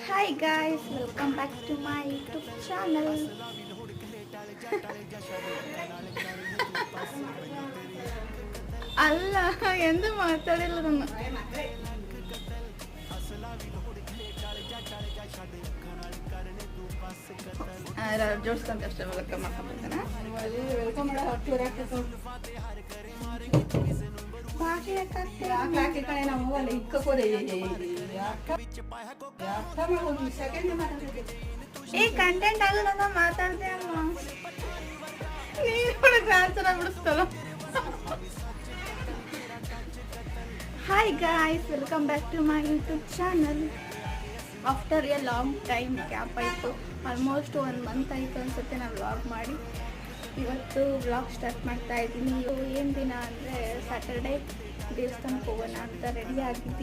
Hi guys, welcome back to my YouTube channel. ಅಲ್ಲ ಎಂದು ಮಾತಾಡಿಲ್ಲ ನಾನು. ಜೋಡಿಸ್ಕೊಂತ ಅಷ್ಟೇ ವೆಲ್ಕಮ್ ಮಾಡ್ಕೊಂಡ್ಬಿಡ್ತಾನೆ. ಈ ಕಂಟೆಂಟ್ ಆಗಲ್ಲ ಮಾತಾಡ್ದೆ ಅಲ್ವಾ ನೀನು ಟ್ರಾನ್ಸ್ಫರ್ ಆಗ್ಬಿಡಿಸ್ತಲ್ಲ. Hi guys, welcome back to my YouTube channel. After a long time gap ಆಯಿತು. ಆಲ್ಮೋಸ್ಟ್ 1 ಮಂತ್ ಆಯಿತು ಅನ್ಸುತ್ತೆ ನಾನು ವ್ಲಾಗ್ ಮಾಡಿ. ಇವತ್ತು ವ್ಲಾಗ್ ಸ್ಟಾರ್ಟ್ ಮಾಡ್ತಾ ಇದ್ದೀನಿ. ಏನು ದಿನ ಅಂದರೆ ಸ್ಯಾಟರ್ಡೇ ದೇವಸ್ಥಾನಕ್ಕೆ ಹೋಗೋಣ ಅಂತ ರೆಡಿ ಆಗಿದ್ದೀನಿ.